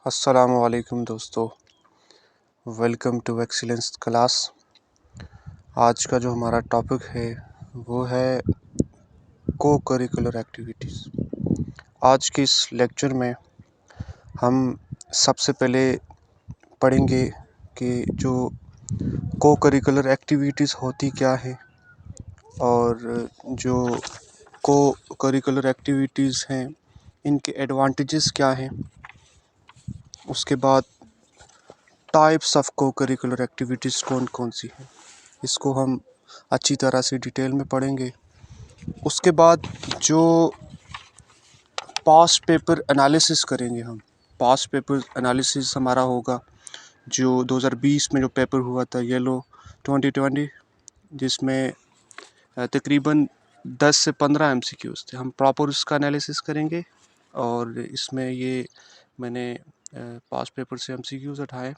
अस्सलामु अलैकुम दोस्तों, वेलकम टू एक्सीलेंस क्लास। आज का जो हमारा टॉपिक है वो है को करिकुलर एक्टिविटीज़। आज के इस लेक्चर में हम सबसे पहले पढ़ेंगे कि जो को करिकुलर एक्टिविटीज़ होती क्या है और जो को करिकुलर एक्टिविटीज़ हैं इनके एडवांटेजेस क्या हैं। उसके बाद टाइप्स ऑफ को करिकुलर एक्टिविटीज़ कौन कौन सी हैं, इसको हम अच्छी तरह से डिटेल में पढ़ेंगे। उसके बाद जो पास्ट पेपर एनालिसिस करेंगे, हम पास्ट पेपर एनालिसिस हमारा होगा जो 2020 में जो पेपर हुआ था येलो 2020, जिसमें तकरीबन 10 से 15 MCQs थे। हम प्रॉपर उसका एनालिसिस करेंगे और इसमें ये मैंने पास्ट पेपर से MCQs उठाए।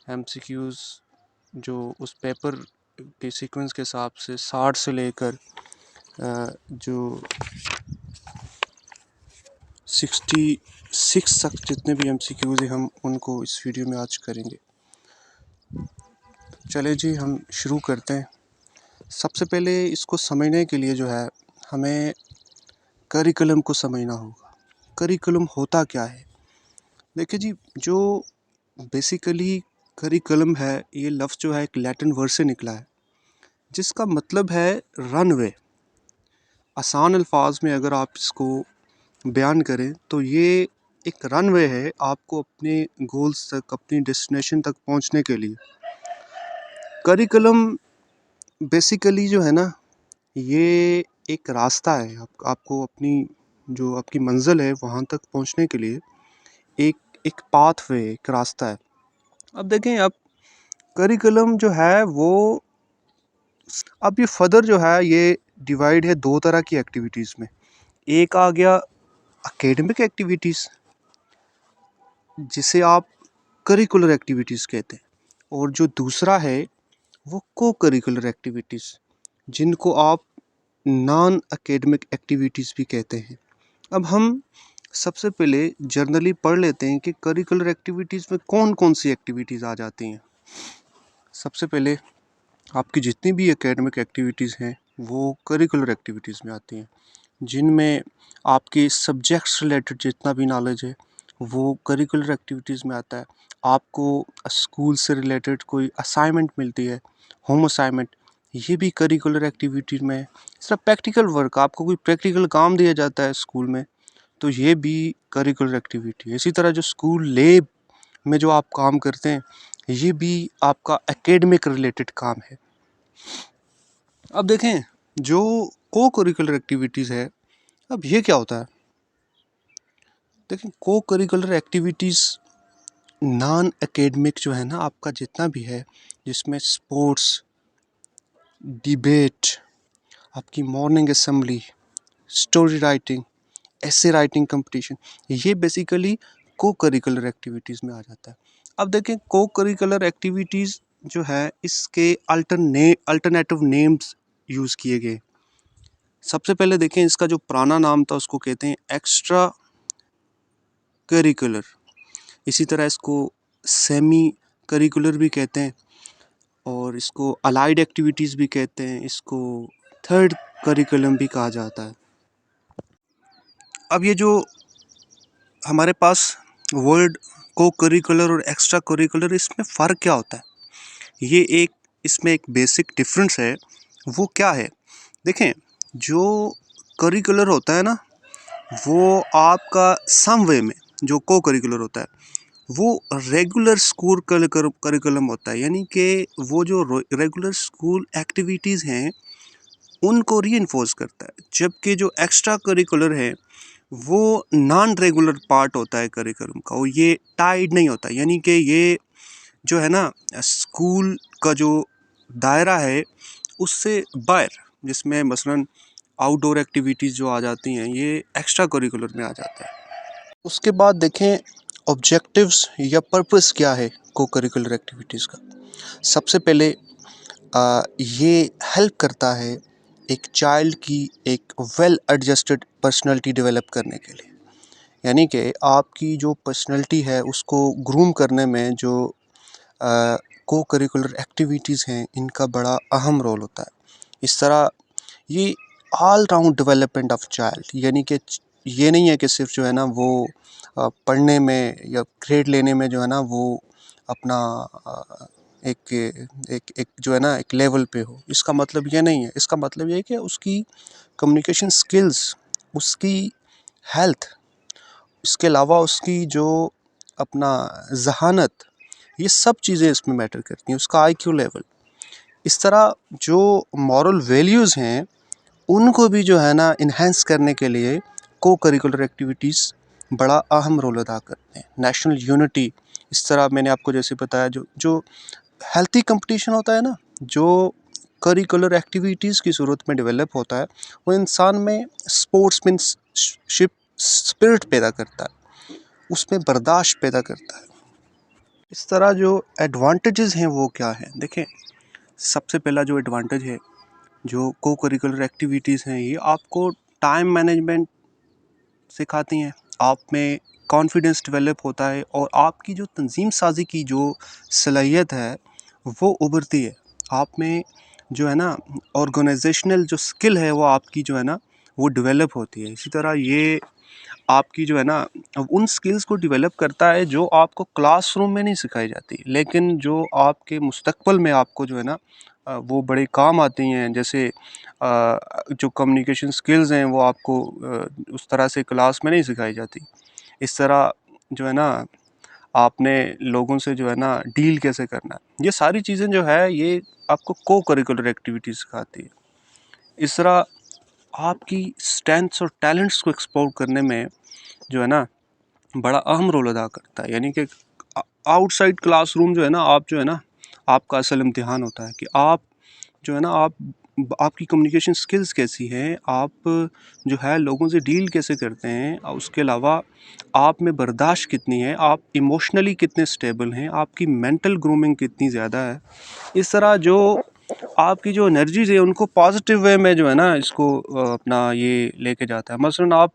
MCQs जो उस पेपर के सीक्वेंस के हिसाब से 60 से लेकर जो 66 तक जितने भी MCQs हैं हम उनको इस वीडियो में आज करेंगे। चले जी, हम शुरू करते हैं। सबसे पहले इसको समझने के लिए जो है हमें करिकुलम को समझना होगा। करिकुलम होता क्या है? देखिए जी, जो बेसिकली करिकुलम है, ये लफ्ज़ जो है एक लैटिन वर्ड से निकला है जिसका मतलब है रनवे। आसान अल्फाज में अगर आप इसको बयान करें तो ये एक रनवे है आपको अपने गोल्स तक, अपनी डेस्टिनेशन तक पहुंचने के लिए। करिकुलम बेसिकली जो है ना, ये एक रास्ता है आपको अपनी जो आपकी मंजिल है वहाँ तक पहुँचने के लिए एक एक पाथवे, एक रास्ता है। अब देखें, अब करिकुलम जो है वो अब ये फर्दर जो है ये डिवाइड है दो तरह की एक्टिविटीज़ में। एक आ गया एकेडमिक एक्टिविटीज़ जिसे आप करिकुलर एक्टिविटीज़ कहते हैं, और जो दूसरा है वो को करिकुलर एक्टिविटीज़ जिनको आप नॉन एकेडमिक एक्टिविटीज़ भी कहते हैं। अब हम सबसे पहले जर्नली पढ़ लेते हैं कि करिकुलर एक्टिविटीज़ में कौन कौन सी एक्टिविटीज़ आ जाती हैं। सबसे पहले आपकी जितनी भी एकेडमिक एक्टिविटीज़ हैं वो करिकुलर एक्टिविटीज़ में आती हैं, जिनमें आपके सब्जेक्ट्स रिलेटेड जितना भी नॉलेज है वो करिकुलर एक्टिविटीज़ में आता है। आपको स्कूल से रिलेटेड कोई असाइनमेंट मिलती है, होम असाइनमेंट, ये भी करिकुलर एक्टिविटी में है। इस तरह प्रैक्टिकल वर्क, आपको कोई प्रैक्टिकल काम दिया जाता है स्कूल में, तो ये भी करिकुलर एक्टिविटी है। इसी तरह जो स्कूल लैब में जो आप काम करते हैं, ये भी आपका एकेडमिक रिलेटेड काम है। अब देखें, जो को करिकुलर एक्टिविटीज़ है, अब ये क्या होता है? देखें, को करिकुलर एक्टिविटीज़ नॉन एकेडमिक जो है ना आपका जितना भी है, जिसमें स्पोर्ट्स, डिबेट, आपकी मॉर्निंग असेंबली, स्टोरी राइटिंग, ऐसे राइटिंग कंपटीशन, ये बेसिकली को करिकुलर एक्टिविटीज़ में आ जाता है। अब देखें, को करिकुलर एक्टिविटीज़ जो है इसके अल्टरनेटिव नेम्स यूज़ किए गए। सबसे पहले देखें, इसका जो पुराना नाम था उसको कहते हैं एक्स्ट्रा करिकुलर। इसी तरह इसको सेमी करिकुलर भी कहते हैं और इसको अलाइड एक्टिविटीज़ भी कहते हैं। इसको थर्ड करिकुलम भी कहा जाता है। अब ये जो हमारे पास वर्ड को करिकुलर और एक्स्ट्रा करिकुलर, इसमें फ़र्क क्या होता है? ये इसमें एक बेसिक डिफरेंस है। वो क्या है? देखें, जो करिकुलर होता है ना, वो आपका सम वे में जो को करिकुलर होता है वो रेगुलर स्कूल करिकुलम होता है, यानी कि वो जो रेगुलर स्कूल एक्टिविटीज़ हैं उनको रीइंफोर्स करता है। जबकि जो एक्स्ट्रा करिकुलर है वो नॉन रेगुलर पार्ट होता है करिकुलम का, और ये टाइड नहीं होता, यानी कि ये जो है ना स्कूल का जो दायरा है उससे बाहर, जिसमें मसलन आउटडोर एक्टिविटीज़ जो आ जाती हैं ये एक्स्ट्रा करिकुलर में आ जाता है। उसके बाद देखें, ऑब्जेक्टिव्स या पर्पस क्या है को करिकुलर एक्टिविटीज़ का। सबसे पहले ये हेल्प करता है एक चाइल्ड की एक वेल एडजस्टेड पर्सनालिटी डेवलप करने के लिए। यानी कि आपकी जो पर्सनैलिटी है उसको ग्रूम करने में जो को करिकुलर एक्टिविटीज़ हैं इनका बड़ा अहम रोल होता है। इस तरह ये all round development of child, यानी कि ये नहीं है कि सिर्फ जो है ना वो पढ़ने में या ग्रेड लेने में जो है ना वो अपना एक एक एक जो है ना एक लेवल पे हो। इसका मतलब ये नहीं है, इसका मतलब ये है कि उसकी कम्युनिकेशन स्किल्स, उसकी हेल्थ, इसके अलावा उसकी जो अपना ज़हानत, ये सब चीज़ें इसमें मैटर करती हैं, उसका आईक्यू लेवल। इस तरह जो मॉरल वैल्यूज़ हैं उनको भी जो है ना इन्हेंस करने के लिए को करिकुलर एक्टिविटीज़ बड़ा अहम रोल अदा करते हैं। नेशनल यूनिटी, इस तरह मैंने आपको जैसे बताया जो जो हेल्थी कंपटीशन होता है ना, जो करिकुलर एक्टिविटीज़ की सूरत में डेवलप होता है, वो इंसान में स्पोर्ट्समैनशिप स्पिरिट पैदा करता है, उसमें बर्दाश्त पैदा करता है। इस तरह जो एडवांटेजेस हैं वो क्या हैं? देखें, सबसे पहला जो एडवांटेज है, जो को करिकुलर एक्टिविटीज़ हैं, ये आपको टाइम मैनेजमेंट सिखाती हैं, आप में कॉन्फिडेंस डेवलप होता है और आपकी जो तंजीम साज़ी की जो सलाहियत है वो उभरती है। आप में जो है ना ऑर्गेनाइजेशनल जो स्किल है वो आपकी जो है ना वो डेवलप होती है। इसी तरह ये आपकी जो है ना उन स्किल्स को डेवलप करता है जो आपको क्लासरूम में नहीं सिखाई जाती, लेकिन जो आपके मुस्तकबिल में आपको जो है ना वो बड़े काम आती हैं। जैसे जो कम्युनिकेशन स्किल्स हैं वो आपको उस तरह से क्लास में नहीं सिखाई जाती। इस तरह जो है ना आपने लोगों से जो है ना डील कैसे करना है, ये सारी चीज़ें जो है ये आपको को करिकुलर एक्टिविटी सिखाती है। इस तरह आपकी स्ट्रेंथ्स और टैलेंट्स को एक्सप्लोर करने में जो है ना बड़ा अहम रोल अदा करता है। यानी कि आउटसाइड क्लासरूम जो है ना, आप जो है ना आपका असल इम्तिहान होता है कि आप जो है ना आपकी कम्युनिकेशन स्किल्स कैसी हैं, आप जो है लोगों से डील कैसे करते हैं, और उसके अलावा आप में बर्दाश्त कितनी है, आप इमोशनली कितने स्टेबल हैं, आपकी मेंटल ग्रूमिंग कितनी ज़्यादा है। इस तरह जो आपकी जो एनर्जीज़ है उनको पॉजिटिव वे में जो है ना इसको अपना ये लेके जाता है। मसलन आप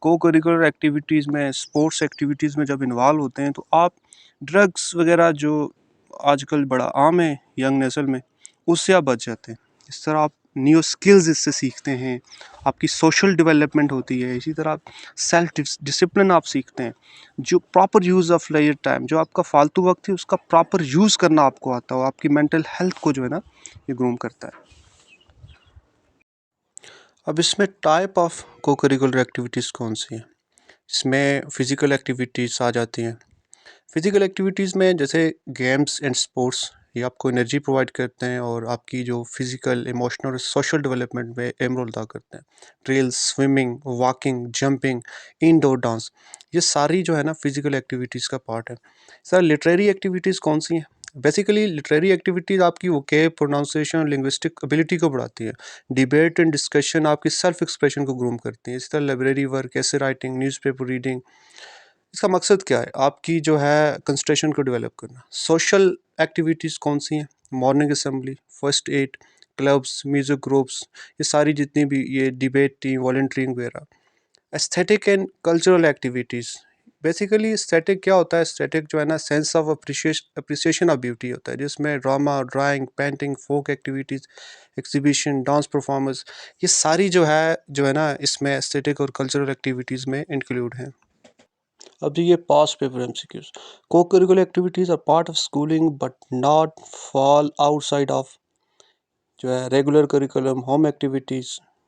को करिकुलर एक्टिविटीज़ में, स्पोर्ट्स एक्टिविटीज़ में जब इन्वॉल्व होते हैं तो आप ड्रग्स वगैरह जो आजकल बड़ा आम है यंग नस्ल में, उससे आप बच जाते हैं। इस तरह आप न्यू स्किल्स इससे सीखते हैं, आपकी सोशल डेवलपमेंट होती है। इसी तरह आप सेल्फ डिसिप्लिन आप सीखते हैं, जो proper use of leisure time, जो आपका फालतू वक्त है उसका प्रॉपर यूज़ करना आपको आता हो, आपकी मेंटल हेल्थ को जो है ना ये ग्रूम करता है। अब इसमें टाइप ऑफ को करिकुलर एक्टिविटीज़ कौन सी हैं? इसमें फ़िज़िकल एक्टिविटीज़ आ जाती हैं। फ़िज़िकल एक्टिविटीज़ में जैसे गेम्स एंड स्पोर्ट्स, ये आपको एनर्जी प्रोवाइड करते हैं और आपकी जो फिज़िकल, इमोशनल और सोशल डेवलपमेंट में अहम रोल अदा करते हैं। Drills, swimming, walking, jumping, indoor dance, ये सारी जो है ना फ़िज़िकल एक्टिविटीज़ का पार्ट है। सर, लिटरेरी एक्टिविटीज़ कौन सी हैं? बेसिकली लिटरेरी एक्टिविटीज़ आपकी वोकैब, प्रोनाउंसिएशन और लिंग्विस्टिक एबिलिटी को बढ़ाती है। डिबेट एंड डिस्कशन आपकी सेल्फ एक्सप्रेशन को ग्रूम करती है। इसी तरह library work, essay writing, newspaper reading, इसका मकसद क्या है? आपकी जो है कंसंट्रेशन को डेवलप करना। सोशल एक्टिविटीज़ कौन सी हैं? Morning assembly, first aid, clubs, music groups, ये सारी जितनी भी ये डिबेट टीम, वॉलंटियरिंग वगैरह। Aesthetic and cultural activities, basically aesthetic क्या होता है? एस्थेटिक जो है ना sense of appreciation of beauty होता है, जिसमें ड्रामा, ड्राइंग, पेंटिंग, फोक एक्टिविटीज़, एग्जीबिशन, डांस परफॉर्मेंस, ये सारी जो है ना इसमें एस्थेटिक और कल्चरल एक्टिविटीज़ में इंक्लूड हैं। अब जी ये past paper MCQs, co curricular activities are part of schooling but not fall outside of जो है regular curriculum, home activities,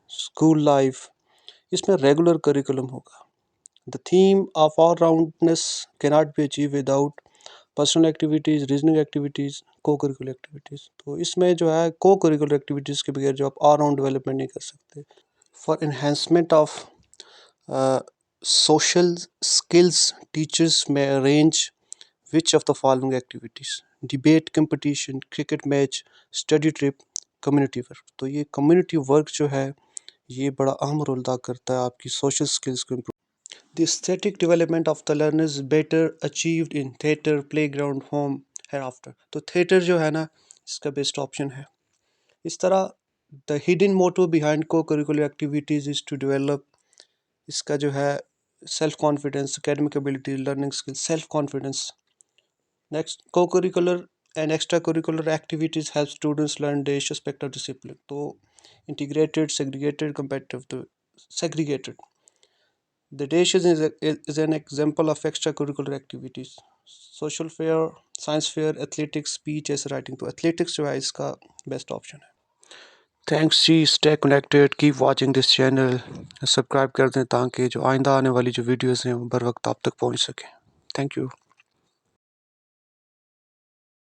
school life, इसमें रेगुलर करिकुलम होगा। The theme of all roundness cannot be achieve without personal activities, reasoning activities, co curricular activities. तो इसमें जो है को curricular activities के बगैर जो आप ऑल राउंड डेवलपमेंट नहीं कर सकते। For enhancement of social skills, teachers may arrange which of the following activities: debate competition, cricket match, study trip, community work। तो ये community work जो है ये बड़ा अहम रोल अदा करता है आपकी social skills को improve। The aesthetic development of the learner is better achieved in theater, playground, home, hereafter। तो theater जो है ना इसका बेस्ट ऑप्शन है। इस तरह the hidden motto behind co-curricular activities is to develop, इसका जो है self confidence, academic ability, learning skills, self confidence. Next, co-curricular and extracurricular activities help students learn the aspect of discipline. So, integrated, segregated, competitive. To segregated. The DASH is an example of extracurricular activities. Social fair, science fair, athletics, speech, ऐसे writing. तो athletics जो है इसका best option है. Thanks जी, stay connected, keep watching this channel, subscribe कर दें ताकि जो आइंदा आने वाली जो वीडियोस हैं वो बर वक्त आप तक पहुंच सकें. Thank you.